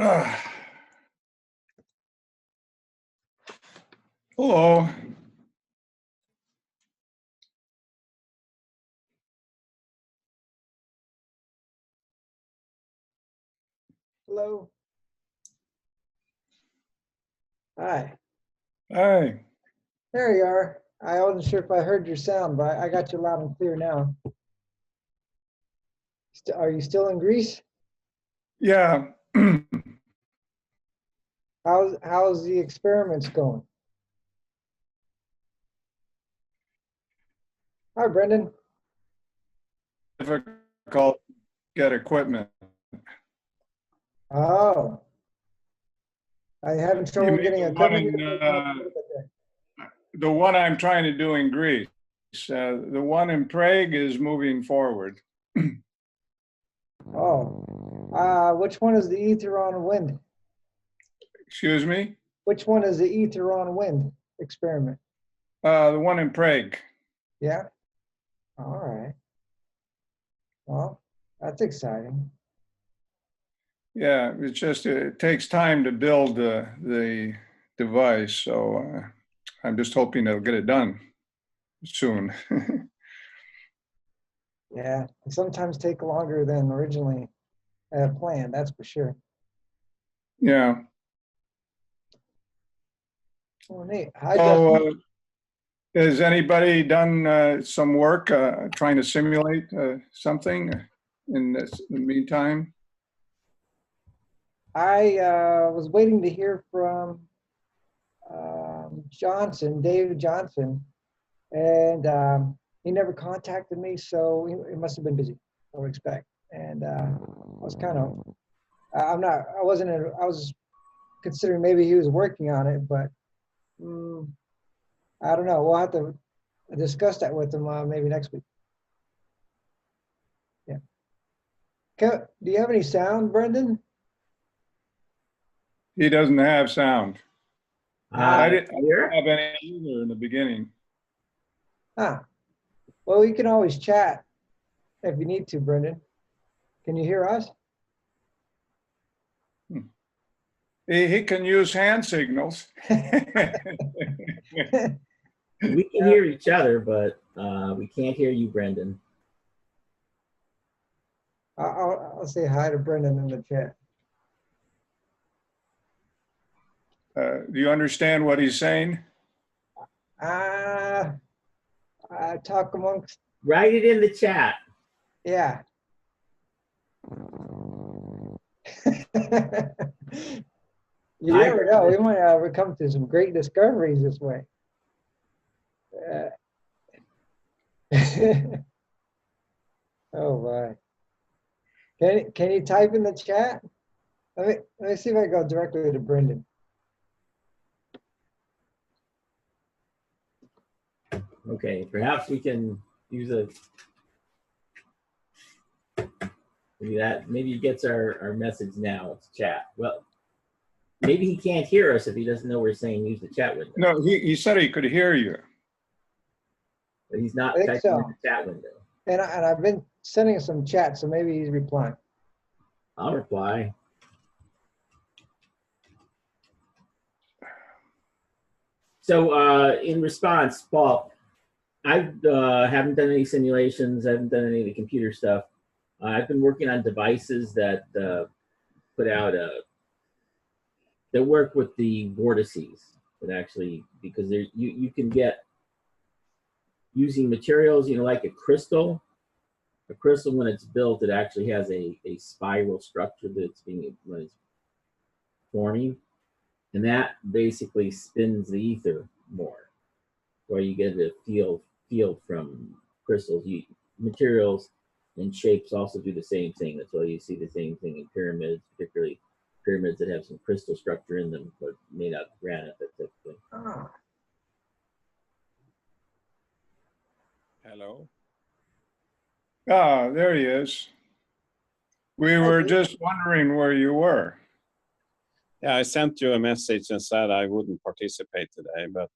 Hello. Hello. Hi. Hi. There you are. I wasn't sure if I heard your sound, but I got you loud and clear now. Are you still in Greece? Yeah. How's the experiments going? Hi, Brendan. Difficult to get equipment. Oh, I having You trouble mean getting the one equipment? the one I'm trying to do in Greece. The one in Prague is moving forward. Oh, which one is the ether on wind? Excuse me? Which one is the ether on wind experiment? The one in Prague. Yeah. All right. Well, that's exciting. Yeah, it's just it takes time to build the device, so I'm just hoping they'll get it done soon. Yeah, and sometimes take longer than originally planned, that's for sure. Yeah. Oh, neat. Hi, So, Justin. has anybody done some work trying to simulate something in the meantime? I was waiting to hear from David Johnson, and he never contacted me, so he must have been busy, I would expect. And I was kind of, I was considering maybe he was working on it, but I don't know. We'll have to discuss that with him maybe next week. Yeah. Do you have any sound, Brendan? He doesn't have sound. I didn't Here? have any either in the beginning. Ah, well, we can always chat if you need to, Brendan. Can you hear us? He can use hand signals. We can hear each other, but we can't hear you, Brendan. I'll say hi to Brendan in the chat. Do you understand what he's saying? I talk amongst. Write it in the chat. Yeah. You never know. We might come to some great discoveries this way. Oh my. Can you type in the chat? Let me see if I go directly to Brendan. Okay, perhaps we can use maybe he gets our message now. It's chat. Well, maybe he can't hear us if he doesn't know we're saying use the chat window. No, he said he could hear you. But he's not I think typing so. in the chat window. And I've been sending some chat, so maybe he's replying. I'll reply. So in response, Paul, I haven't done any simulations. I haven't done any of the computer stuff. I've been working on devices that put out that work with the vortices. That actually, because you can get using materials, like a crystal. A crystal, when it's built, it actually has a spiral structure that's when it's forming, and that basically spins the ether more, where you get a field from crystals. Materials and shapes also do the same thing. That's why you see the same thing in pyramids, particularly pyramids that have some crystal structure in them, but made out of granite, that type of thing. Ah. Hello. Ah, there he is. We were just wondering where you were. Yeah, I sent you a message and said I wouldn't participate today, but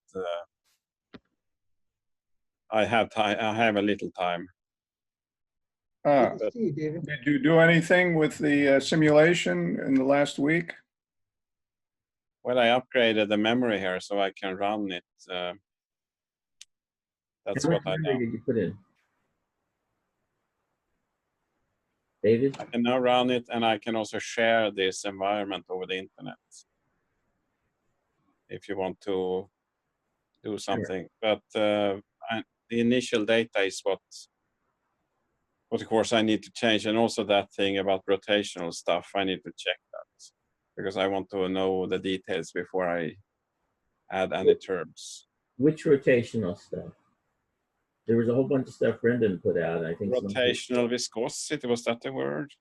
I have time. I have a little time. Good to see you, David. Did you do anything with the simulation in the last week? Well, I upgraded the memory here so I can run it. That's How what much I memory know. did you put in? David? I can now run it, and I can also share this environment over the internet if you want to do something. But the initial data is what of course I need to change, and also that thing about rotational stuff. I need to check that because I want to know the details before I add any terms. Which rotational stuff? There was a whole bunch of stuff Brendan put out. I think Rotational viscosity, was that the word?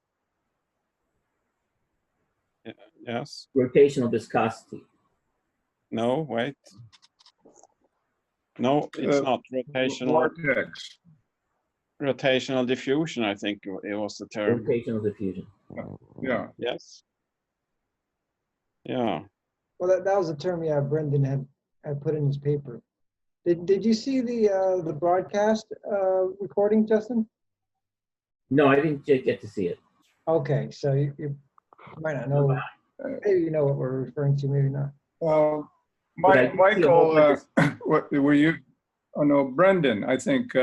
Yes. rotational viscosity. No, wait. No, it's not rotational. Vortex. Rotational diffusion, I think it was the term. Rotational diffusion. Yeah. Yes. Yeah. Well, that was the term, yeah, Brendan had put in his paper. Did you see the broadcast recording, Justin? No, I didn't get to see it. Okay, so you might not know. Maybe you know what we're referring to, maybe not. But I did see a whole Michael, bunch what were you? Oh no, Brendan, I think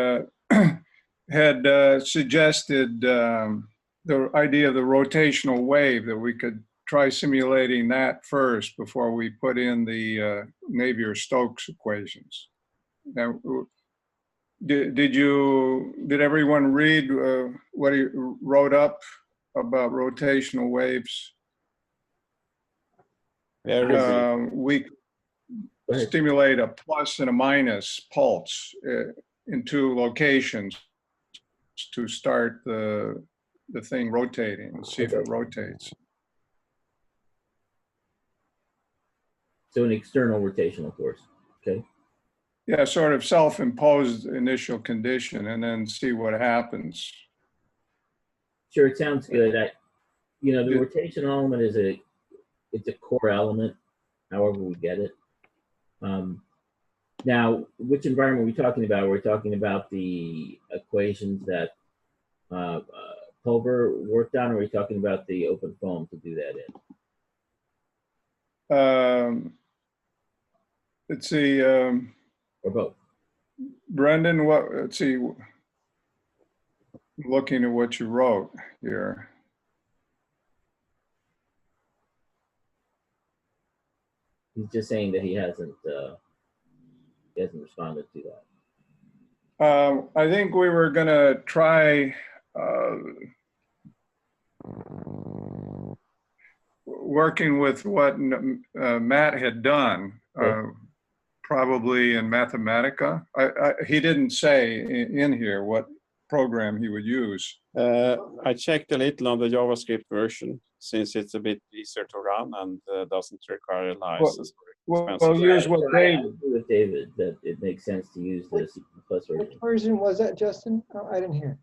had suggested the idea of the rotational wave, that we could try simulating that first before we put in the Navier-Stokes equations. Now, did everyone read what he wrote up about rotational waves? We stimulate a plus and a minus pulse in two locations to start the thing rotating and see if it rotates. So an external rotational force. Okay. Yeah, sort of self-imposed initial condition, and then see what happens. Sure, it sounds good. The rotational element is it's a core element, however we get it. Now, which environment are we talking about? We're talking about the equations that Pulver worked on, or are we talking about the open foam to do that in? Let's see. Or both. Brendan, let's see. Looking at what you wrote here. He's just saying that he hasn't responded to that. I think we were going to try working with what Matt had done, probably in Mathematica. He didn't say in here what program he would use. I checked a little on the JavaScript version, since it's a bit easier to run and doesn't require a license. Well, use what David. I agree with David that it makes sense to use the C++ version. Which version was that, Justin? Oh, I didn't hear.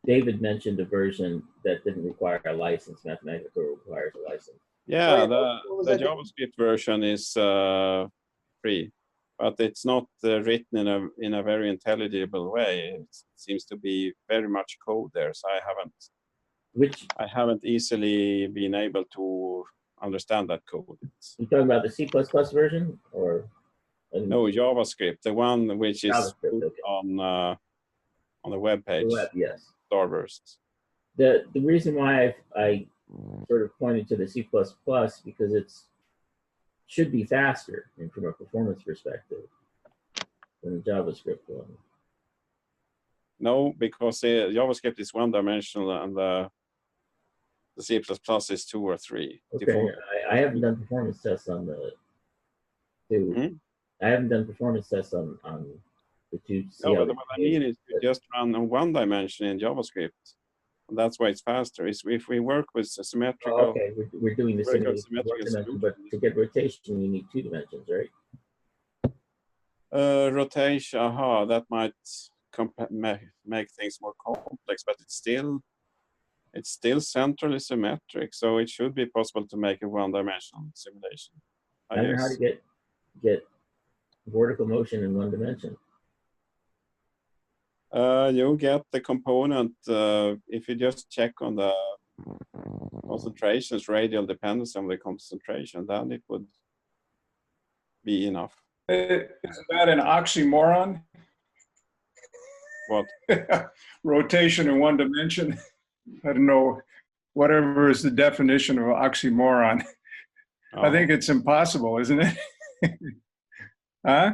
David mentioned a version that didn't require a license. Mathematica requires a license. Yeah, the JavaScript version is free, but it's not written in a very intelligible way. It seems to be very much code there, so I haven't easily been able to understand that code. You talking about the C++ version, or no, JavaScript, the one which is put on the web page. The web, yes. Starburst. The reason why I sort of pointed to the C++ because it's should be faster from a performance perspective than the JavaScript one. No, because the JavaScript is one-dimensional and the C++ is 2 or 3. Okay, I haven't done performance tests on the two. I haven't done performance tests on the two. No, but what I mean is you just run on one dimension in JavaScript. And that's why it's faster. If we work with symmetrical. Oh, okay, we're doing the symmetrical, but to get rotation, you need 2 dimensions, right? Rotation, that might make things more complex, but it's still centrally symmetric, so it should be possible to make a one-dimensional simulation. I don't know how to get vertical motion in 1 dimension. You get the component if you just check on the concentrations, radial dependence on the concentration, then it would be enough. Isn't that an oxymoron? What? Rotation in one dimension? I don't know, whatever is the definition of oxymoron. I think it's impossible, isn't it? Huh?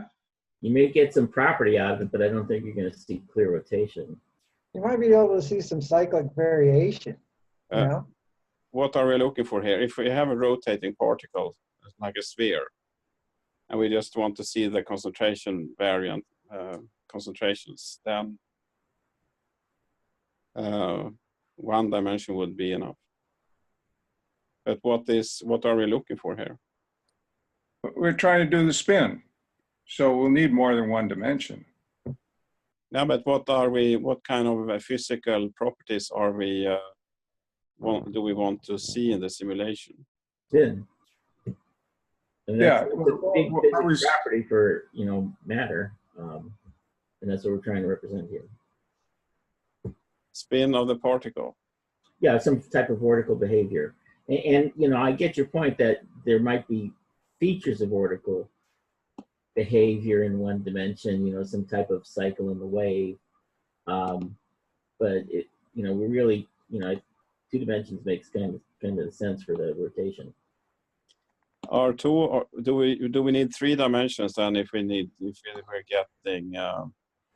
You may get some property out of it, but I don't think you're going to see clear rotation. You might be able to see some cyclic variation, you know? What are we looking for here? If we have a rotating particle, like a sphere, and we just want to see the concentration variant, concentrations, then one dimension would be enough. But what are we looking for here? We're trying to do the spin, so we'll need more than one dimension. Yeah, but what kind of physical properties are we, do we want to see in the simulation? Spin. And Yeah, that's a big physics property for, you know, matter. And that's what we're trying to represent here. Spin of the particle. Yeah, some type of vortical behavior. And you know, I get your point that there might be features of vortical behavior in one dimension, you know, some type of cycle in the wave. But it, you know, we really, you know, 2 dimensions makes kind of sense for the rotation. Or do we need 3 dimensions then if we're getting?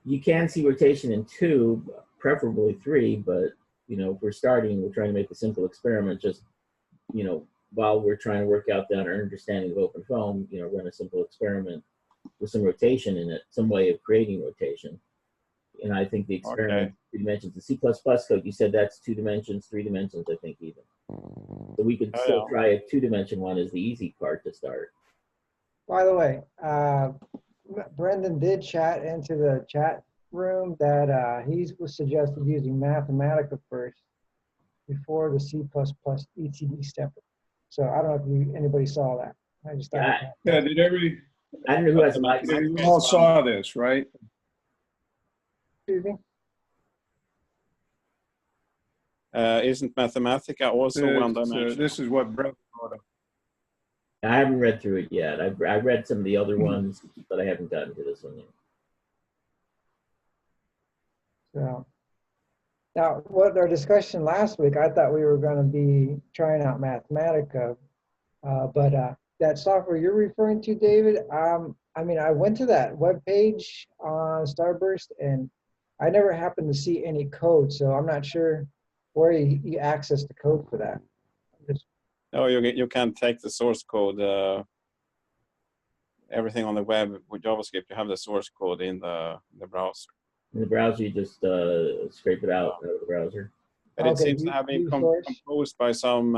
You can see rotation in 2, preferably 3, but you know, if we're starting, we're trying to make a simple experiment. Just, you know, while we're trying to work out our understanding of open foam, you know, run a simple experiment with some rotation in it, some way of creating rotation. And I think the experiment, 3 dimensions, the C++ code, you said that's 2 dimensions, 3 dimensions, I think even. So we could still try a 2-dimension one as the easy part to start. By the way, Brendan did chat into the chat room that he was suggested using Mathematica first before the C++ ETD stepper. So I don't know if anybody saw that. I just thought. Yeah, did I don't know who has a mic. we all saw this, right? Excuse me? Isn't Mathematica also one dimension? This is what Brett brought up. I haven't read through it yet. I read some of the other ones, but I haven't gotten to this one yet. So now, what our discussion last week, I thought we were going to be trying out Mathematica, but that software you're referring to, David, I mean, I went to that web page on Starburst, and I never happened to see any code, so I'm not sure where you access the code for that. No, you can take the source code. Everything on the web with JavaScript, you have the source code in the browser. In the browser, you just scrape it out of the browser. But it seems to have been composed by some.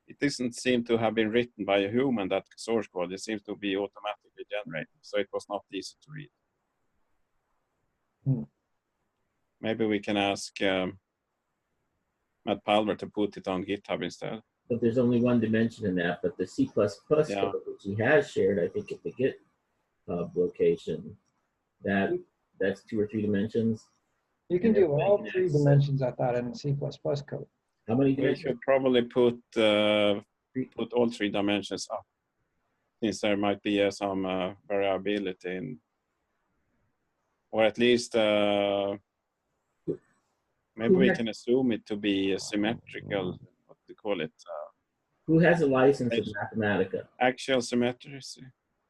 It doesn't seem to have been written by a human, that source code. It seems to be automatically generated, so it was not easy to read. Maybe we can ask Matt Palmer to put it on GitHub instead. But there's only 1 dimension in that. But the C++ code, which he has shared, I think at the GitHub location, that's 2 or 3 dimensions. You can do all 3 dimensions, I thought, in C++ code. How many We dimensions? should probably put all 3 dimensions up, since there might be some variability in, or at least maybe we can assume it to be symmetrical. What do you call it? Who has a license of Mathematica? Actual symmetry.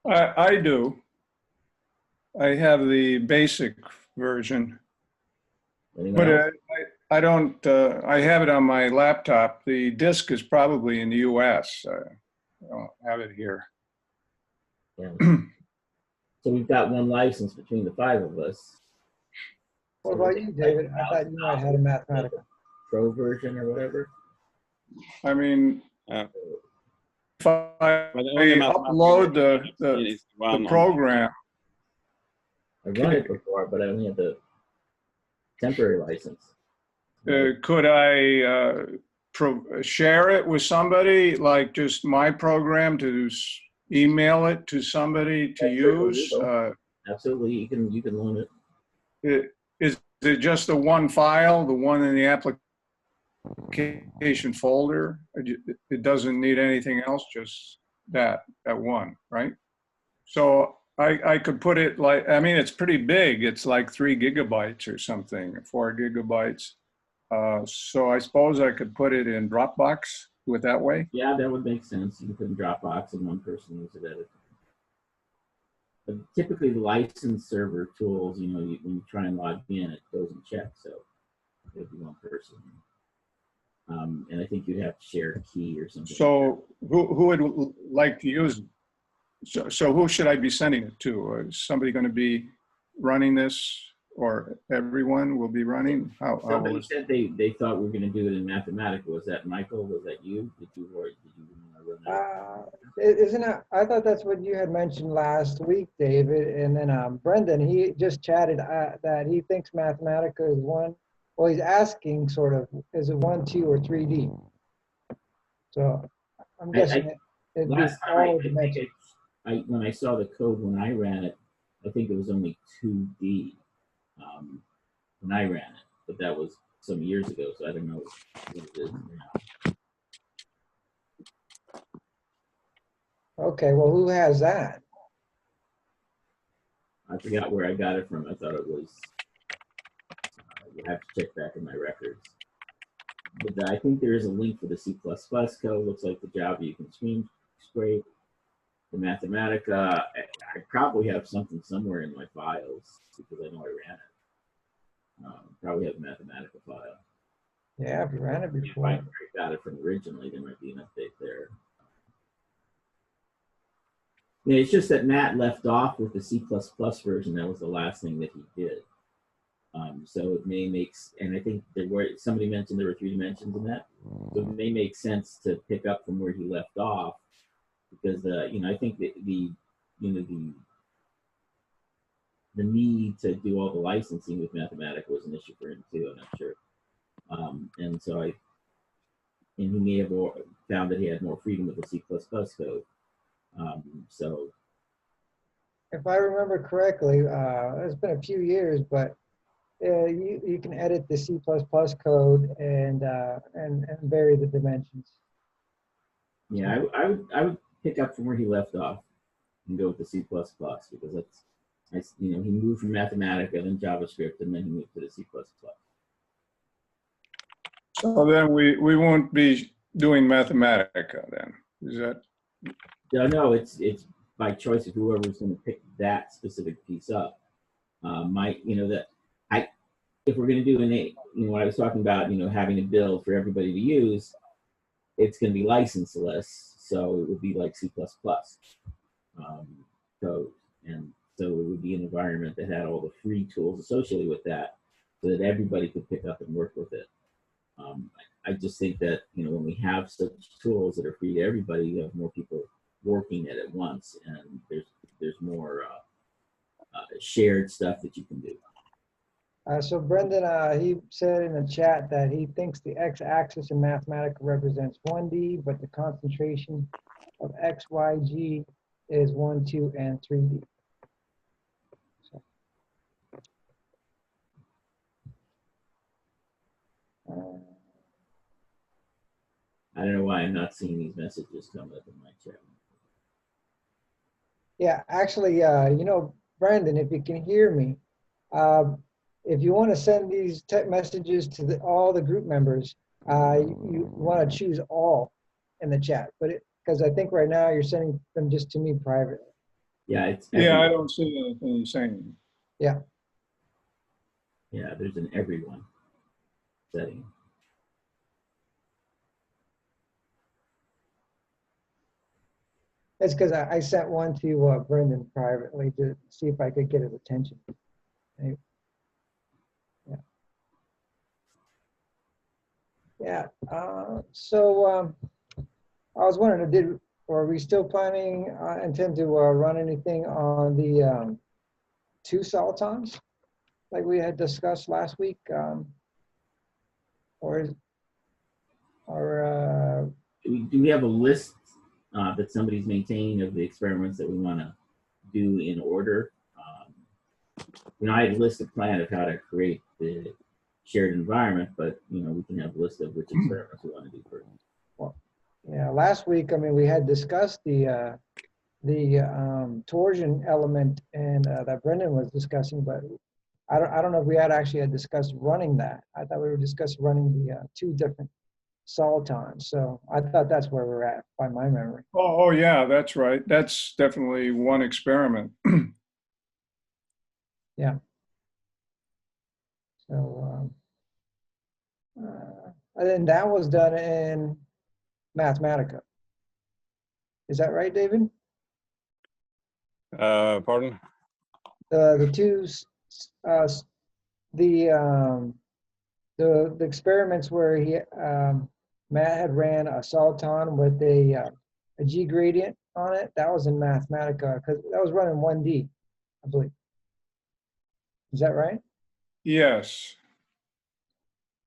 I do. I have the basic version, Anyone but else? I don't. I have it on my laptop. The disk is probably in the U.S. I don't have it here. Yeah. So we've got 1 license between the 5 of us. What about you, David? I thought you might have had a Mathematica. Pro version or whatever. I mean, if I only upload the program, I've run it before, but I only have the temporary license. could I share it with somebody, like just my program, to email it to somebody to use? Absolutely, you can loan it. Is it just the 1 file, the one in the application folder? It doesn't need anything else, just that at one, right? So I could put it like, I mean, it's pretty big. It's like 3 gigabytes or something, 4 gigabytes. So I suppose I could put it in Dropbox, do it that way. Yeah, that would make sense. You can put in Dropbox and one person use it at a time. But typically the licensed server tools, you know, when you try and log in, it goes and checks. So it'd be one person. And I think you'd have to share a key or something. So who would like to use it? So who should I be sending it to? Is somebody going to be running this, or everyone will be running? Somebody said they thought we were going to do it in Mathematica. Was that Michael? Was that you? Did you run that? Isn't it? I thought that's what you had mentioned last week, David. And then Brendan, he just chatted that he thinks Mathematica is one. Well, he's asking sort of, is it 1, 2, or 3D? So I'm guessing it'd be all dimensions. When I saw the code when I ran it, I think it was only 2D when I ran it, but that was some years ago, so I don't know what it is now. Okay, well, who has that? I forgot where I got it from. I thought it was, you have to check back in my records. But I think there is a link for the C++ code. Looks like the Java you can scrape. The Mathematica, I probably have something somewhere in my files because I know I ran it. Probably have a Mathematica file. Yeah, if you ran it before. If I got it from originally, there might be an update there. Yeah, it's just that Matt left off with the C++ version. That was the last thing that he did. So it may make, and I think somebody mentioned there were 3 dimensions in that. So it may make sense to pick up from where he left off, because you know, I think that the need to do all the licensing with Mathematica was an issue for him too. I'm not sure, and so and he may have found that he had more freedom with the C++ code. So, if I remember correctly, it's been a few years, but you can edit the C++ code and vary the dimensions. Yeah, I would pick up from where he left off and go with the C++ because that's, you know, he moved from Mathematica, then JavaScript, and then he moved to the C++. So then we won't be doing Mathematica then, is that? No, it's by choice of whoever's going to pick that specific piece up. You know, if we're going to do you know, what I was talking about, you know, having a build for everybody to use, it's going to be licenseless, so it would be like C++ code, and so it would be an environment that had all the free tools associated with that, so that everybody could pick up and work with it. I just think that, you know, when we have such tools that are free to everybody, you have more people working at it once, and there's more shared stuff that you can do. So Brendan, he said in the chat that he thinks the x-axis in Mathematica represents 1D, but the concentration of x, y, g is 1, 2, and 3D. So, I don't know why I'm not seeing these messages come up in my chat. yeah, actually, you know, Brendan, if you can hear me, if you want to send these text messages to all the group members, you want to choose all in the chat, but because I think right now you're sending them just to me privately. Yeah, it's I don't see anything you're saying. Yeah. Yeah, there's an everyone setting. It's because I sent one to Brendan privately to see if I could get his attention. Yeah. Yeah. So I was wondering, are we still planning, intend to run anything on the 2 solitons like we had discussed last week? Do we have a list that somebody's maintaining of the experiments that we want to do in order? You know, I had a list of plan of how to create the shared environment, but, you know, we can have a list of which experiments we want to do first. Yeah, last week, I mean, we had discussed the torsion element and that Brendan was discussing, but I don't know if we actually had discussed running that. I thought we were discussing running the two different solitons. So I thought that's where we're at by my memory. Oh, yeah, that's right. That's definitely one experiment. Yeah. So, and then that was done in Mathematica. Is that right, David? Pardon? The two, the experiments where Matt had ran a soliton with a G gradient on it. That was in Mathematica because that was running 1D, I believe. Is that right? Yes,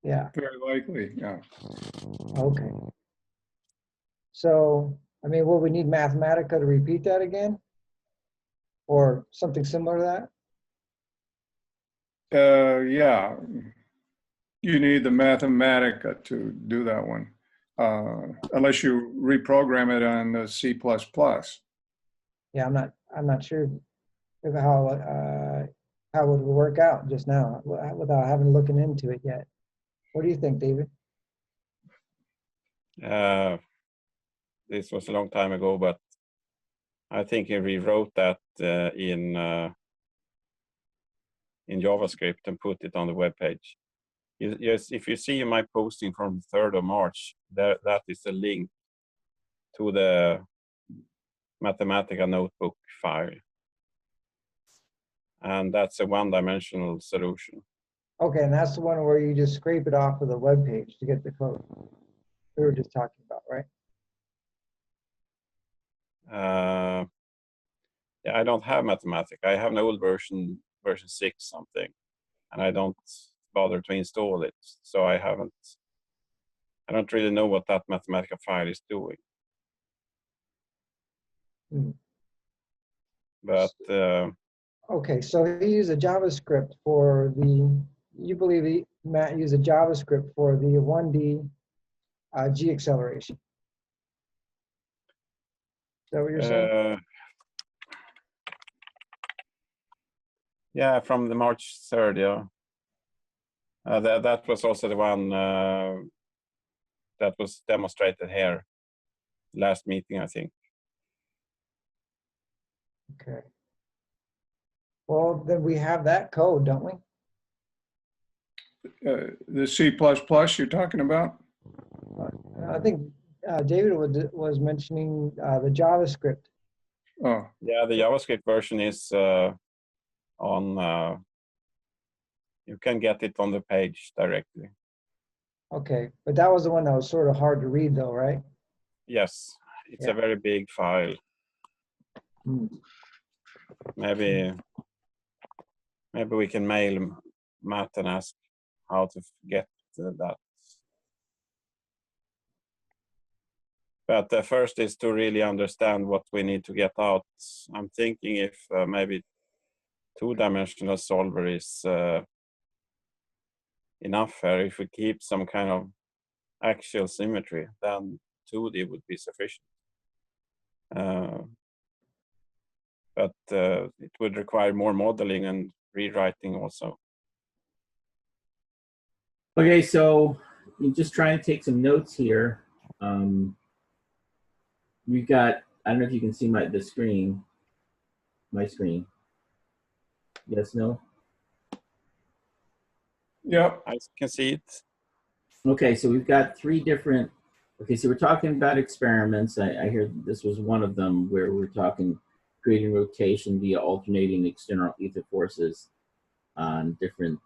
Yeah. very likely, yeah. Okay. So, I mean, will we need Mathematica to repeat that again? Or something similar to that? Yeah, you need the Mathematica to do that one, unless you reprogram it on the C++. Yeah, I'm not sure if how it would work out just now without having looking into it yet. What do you think, David? This was a long time ago, but I think I rewrote that in JavaScript and put it on the web page. Yes, if you see my posting from the 3rd of March, that is a link to the Mathematica notebook file. And that's a one-dimensional solution. Okay, and that's the one where you just scrape it off of the web page to get the code we were just talking about, right? Yeah, I don't have Mathematica. I have an old version 6 something, and I don't bother to install it. So I don't really know what that Mathematica file is doing. Hmm. But Okay, so he used a JavaScript for you believe Matt used a JavaScript for the 1D G acceleration. Is that what you're saying? Yeah, from the March 3rd, yeah. That was also the one that was demonstrated here last meeting, I think. Okay. Well, then we have that code, don't we? The C++ you're talking about? I think David was mentioning the JavaScript. Oh, Yeah, the JavaScript version is on, you can get it on the page directly. Okay, but that was the one that was sort of hard to read though, right? Yes, it's Yeah. a very big file. Hmm. Maybe we can mail Matt and ask how to get that. But first is to really understand what we need to get out. I'm thinking if maybe two-dimensional solver is enough here. If we keep some kind of axial symmetry, then 2D would be sufficient. But it would require more modeling and rewriting also. Okay, so I'm just trying to take some notes here. We've got, I don't know if you can see my screen. Yes, no? yep. I can see it. Okay, so we've got 3 different, okay, so we're talking about experiments. I hear this was one of them where we're talking creating rotation via alternating external ether forces on different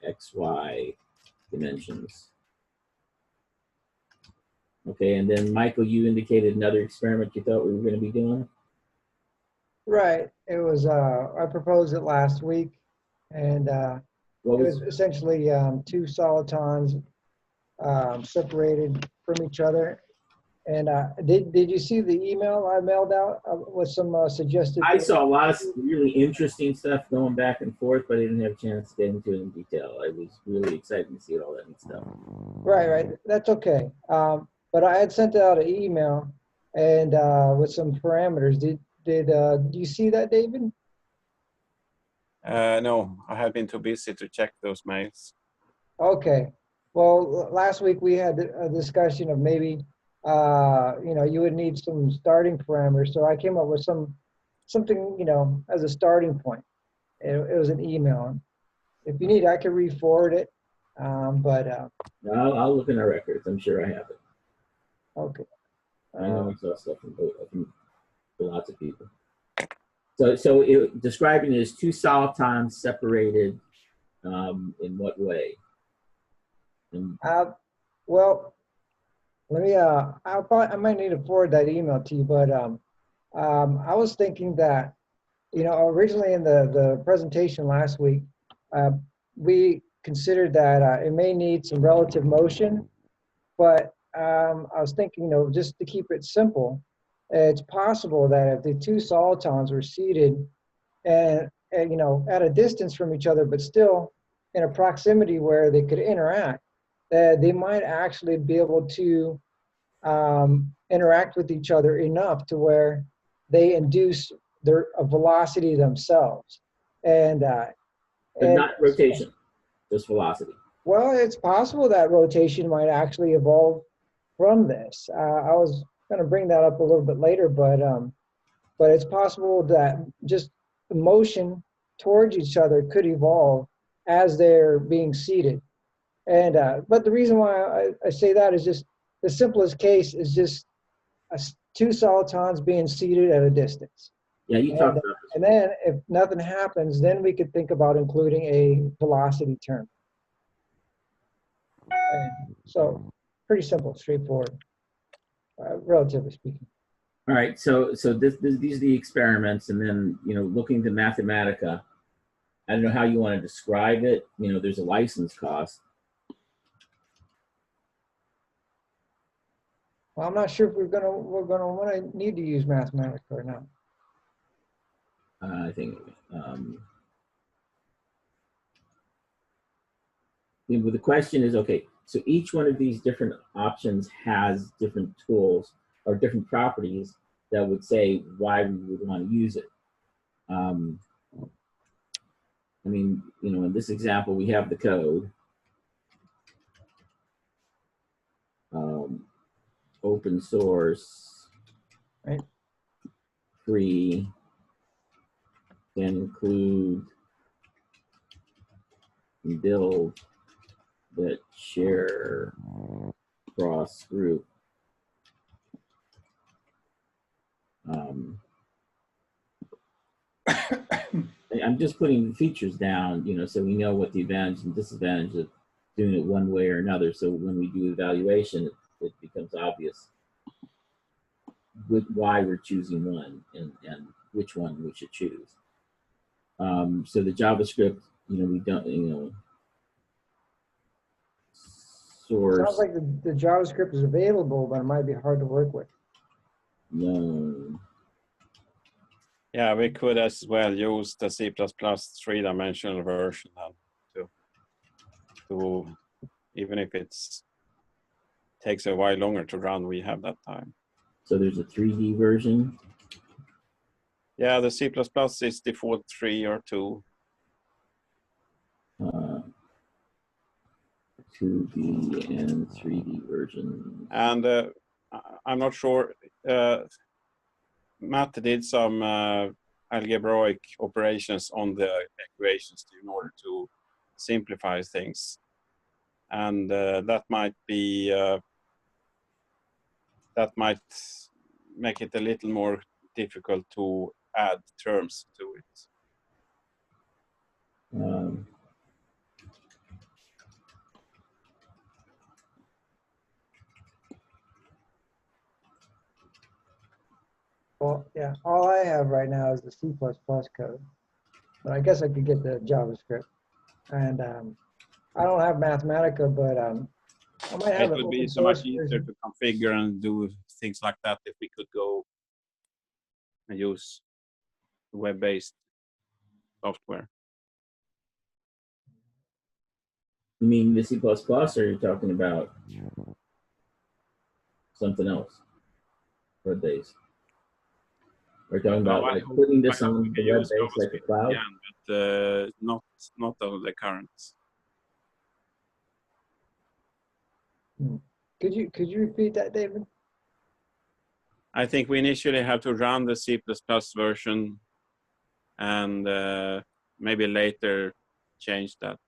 XY dimensions. Okay, and then Michael, you indicated another experiment you thought we were going to be doing. Right. It was I proposed it last week, and it was essentially 2 solitons separated from each other, And did you see the email I mailed out with some suggested? I saw a lot of really interesting stuff going back and forth, but I didn't have a chance to get into it in detail. I was really excited to see all that neat stuff. Right. That's okay. But I had sent out an email and with some parameters. Do you see that, David? No, I have been too busy to check those mails. Okay. Well, last week we had a discussion of maybe, you would need some starting parameters. So I came up with something, as a starting point. It was an email. If you need, I can re-forward it. I'll look in our records. I'm sure I have it. Okay. I know I saw stuff from lots of people. So describing it as two solitons separated in what way? Well, let me. I might need to forward that email to you, but I was thinking that, originally in the presentation last week, we considered that it may need some relative motion, but I was thinking, just to keep it simple, it's possible that if the two solitons were seated and at a distance from each other, but still in a proximity where they could interact, they might actually be able to interact with each other enough to where they induce a velocity themselves. And not rotation, just velocity. Well, it's possible that rotation might actually evolve from this. I was going to bring that up a little bit later, but it's possible that just the motion towards each other could evolve as they're being seated. And but the reason why I say that is just the simplest case is just two solitons being seated at a distance. Yeah, you talked about this. And then if nothing happens, then we could think about including a velocity term. So pretty simple, straightforward, relatively speaking. All right, so these are the experiments, and then looking to Mathematica. I don't know how you want to describe it. There's a license cost. Well, I'm not sure if we're gonna need to use Mathematica or not. I think. The question is, okay, so each one of these different options has different tools or different properties that would say why we would want to use it. In this example, we have the code. Open source, right? Free, can include, build, that share, cross group. I'm just putting features down, so we know what the advantage and disadvantage of doing it one way or another. So when we do evaluation, it becomes obvious why we're choosing one and which one we should choose. So the JavaScript, we don't, source. Sounds like the JavaScript is available, but it might be hard to work with. No. Yeah, we could as well use the C++ three-dimensional version to even if it's takes a while longer to run, we have that time. So there's a 3D version? Yeah, the C++ is default 3 or 2. 2D and 3D version. And I'm not sure. Matt did some algebraic operations on the equations in order to simplify things, and that might make it a little more difficult to add terms to it. Well, yeah, all I have right now is the C++ code, but I guess I could get the JavaScript. And I don't have Mathematica, but I might have it would be so much easier to configure and do things like that if we could go and use web-based software. You mean the C++, or are you talking about something else? Web-based? We're talking about like putting this on the web-based like the cloud? Yeah, but not on the current. Could you repeat that, David? I think we initially have to run the C++ version and maybe later change that.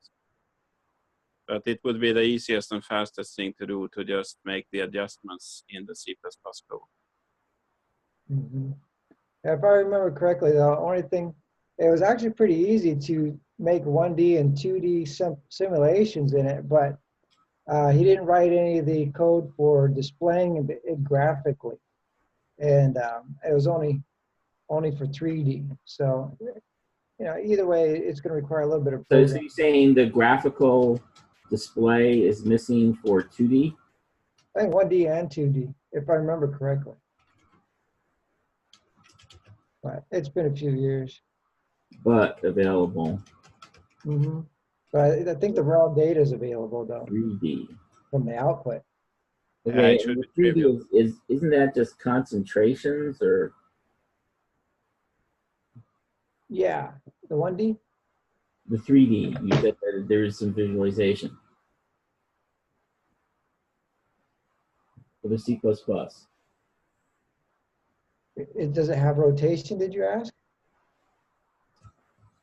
But it would be the easiest and fastest thing to do, to just make the adjustments in the C++ code. Mm-hmm. If I remember correctly, the only thing, it was actually pretty easy to make 1D and 2D simulations in it, but he didn't write any of the code for displaying it graphically. And it was only for 3D. So, you know, either way, it's going to require a little bit of So programming. you're saying the graphical display is missing for 2D? I think 1D and 2D, if I remember correctly. But it's been a few years. But available. Mm-hmm. But I think the raw data is available, though, 3D. from the output. Okay, it should and be the 3D isn't that just concentrations or? Yeah, the 1D? The 3D, you said that there is some visualization for the C++. Does it have rotation, did you ask?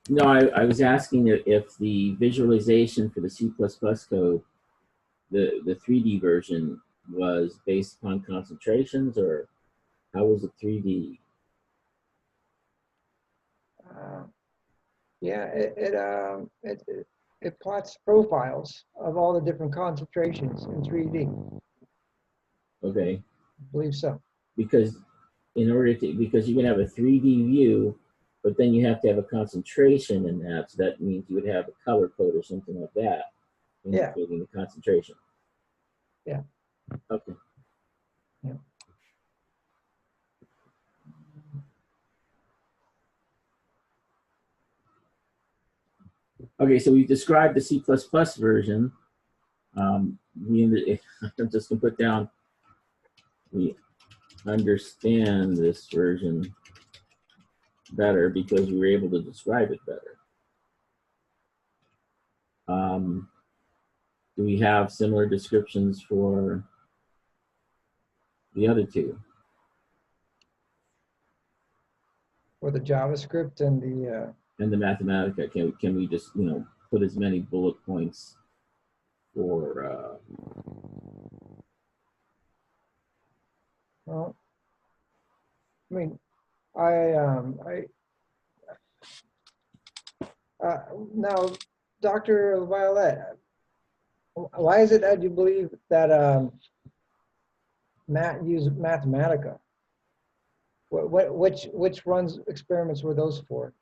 No, I was asking if the visualization for the C++ code, the 3D version, was based upon concentrations, or how was it 3D? Yeah, it plots profiles of all the different concentrations in 3D. Okay, I believe so. because because you can have a 3D view, but then you have to have a concentration in that, so that means you would have a color code or something like that, Yeah. indicating the concentration. Yeah. Okay. Yeah. Okay, so we described the C++ version. I'm just gonna put down, we understand this version better because we were able to describe it better. Do we have similar descriptions for the other two? For the JavaScript and the And the Mathematica, can we just, you know, put as many bullet points for well, I mean, now, Dr. LaViolette, why is it that you believe that Matt used Mathematica? Which runs experiments were those for?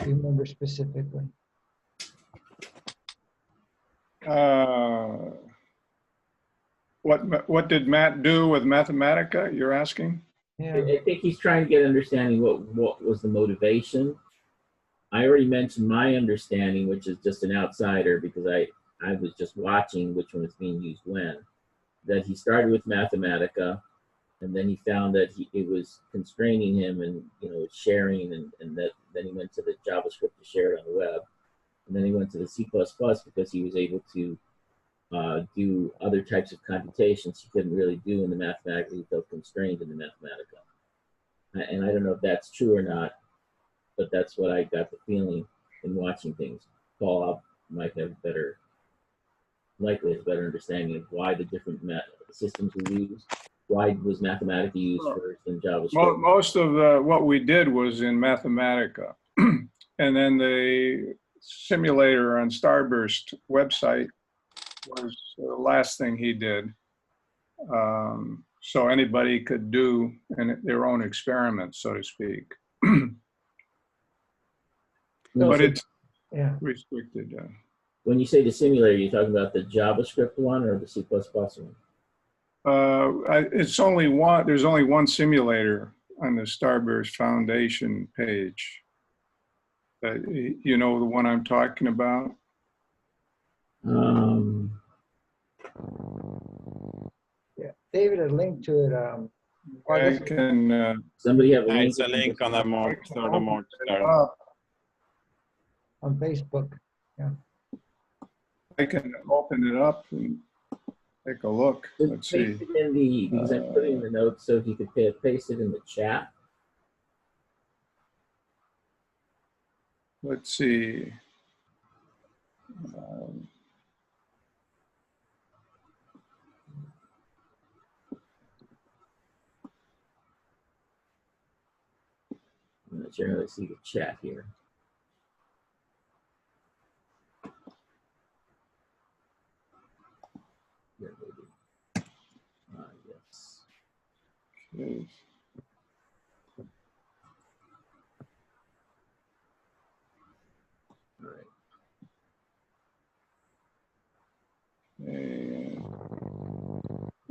Do you remember specifically? What did Matt do with Mathematica, you're asking? Yeah. I think he's trying to get understanding what was the motivation. I already mentioned my understanding, which is just an outsider because I was just watching which one is being used when. That he started with Mathematica, and then he found that it was constraining him and, you know, sharing, and that then he went to the JavaScript to share it on the web, and then he went to the C++ because he was able to do other types of computations he couldn't really do in the Mathematica. He felt constrained in the Mathematica. And I don't know if that's true or not, but that's what I got the feeling in watching things. Paul might have likely has a better understanding of why the different systems were used. Why was Mathematica used first in JavaScript? Most of what we did was in Mathematica. And then the simulator on Starburst website was the last thing he did. So anybody could do their own experiments, so to speak. But it's restricted. When you say the simulator, you're talking about the JavaScript one or the C++ one? It's only one, there's only one simulator on the Starburst Foundation page. You know the one I'm talking about? Yeah, David had linked to it. Or I I guess can Somebody have a link? It's a link on the mark, start the mark there. on Facebook. I can open it up and take a look. Just Let's paste see. it in the, because I put it in the notes, so if you could paste it in the chat. Let's see. Um, I'm not sure how to see the chat here. There, maybe. Yes. okay. All right. And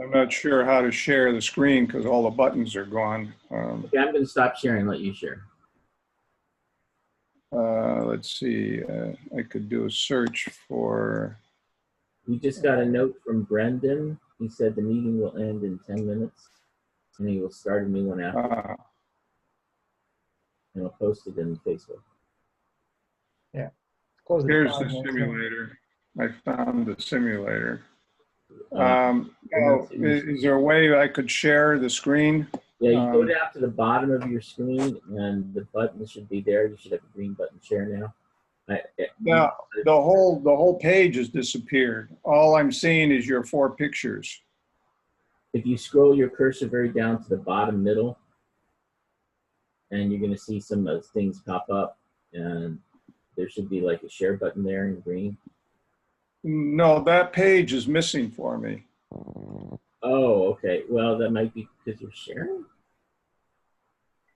I'm not sure how to share the screen because all the buttons are gone. Okay, I'm going to stop sharing and let you share. Let's see. I could do a search for. We just got a note from Brendan. He said the meeting will end in 10 minutes and he will start a new one after. And I'll post it in Facebook. Close it Here's at the 5 minutes. simulator. I found the simulator. Now, Is there a way I could share the screen? yeah, you go down to the bottom of your screen and the button should be there. You should have a green button, share now. Yeah, the whole page has disappeared. All I'm seeing is your 4 pictures. If you scroll your cursor very down to the bottom middle, and you're going to see some of those things pop up, and there should be like a share button there in green. No, that page is missing for me. Oh, okay. Well, that might be because you're sharing.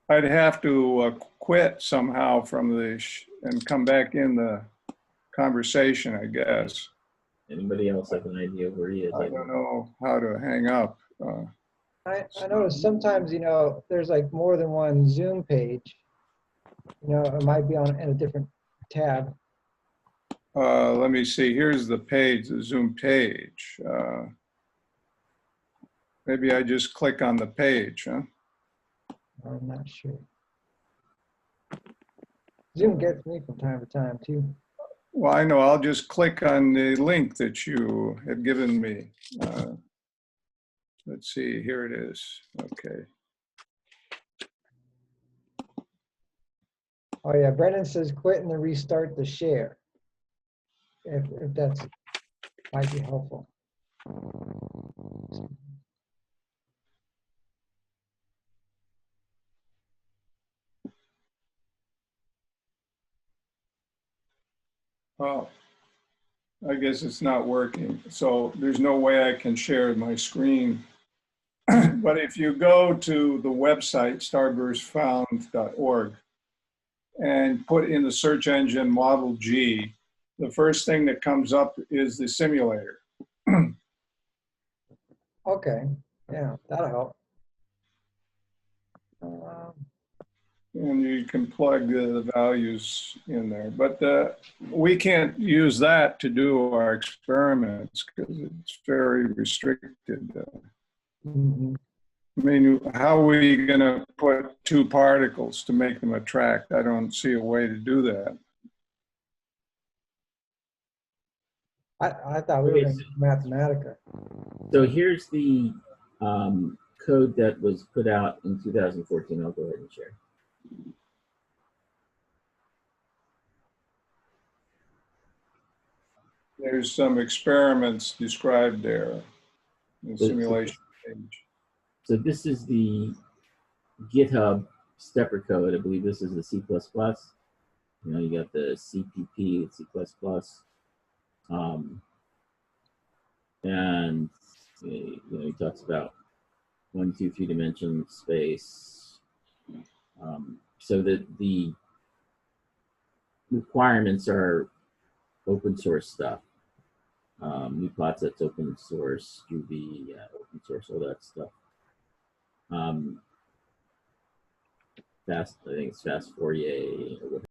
I'd have to quit somehow from and come back in the conversation, I guess. Anybody else have an idea where he is? I don't know how to hang up. I notice sometimes, you know, there's like more than one Zoom page. You know, it might be on in a different tab. Let me see. Here's the page, the Zoom page. Maybe I just click on the page, huh? I'm not sure. Zoom gets me from time to time too. Well, I know. I'll just click on the link that you had given me. Let's see. Here it is. Okay. Oh yeah, Brendan says quit and then restart the share. If that's might be helpful. Oh, I guess it's not working. So there's no way I can share my screen. But if you go to the website, starburstfound.org, and put in the search engine Model G, the first thing that comes up is the simulator. Okay, yeah, that'll help. And you can plug the values in there. But we can't use that to do our experiments because it's very restricted. Mm-hmm. I mean, how are we going to put 2 particles to make them attract? I don't see a way to do that. I thought we were going to do Mathematica. So here's the code that was put out in 2014. I'll go ahead and share. There's some experiments described there in the simulation page. So this is the GitHub stepper code. I believe this is the C++. You know, you got the CPP, C++. And you know, he talks about 1, 2, 3 dimension space. So that the requirements are open source stuff. Plots, that's open source, UV, open source, all that stuff. I think it's Fast Fourier or whatever.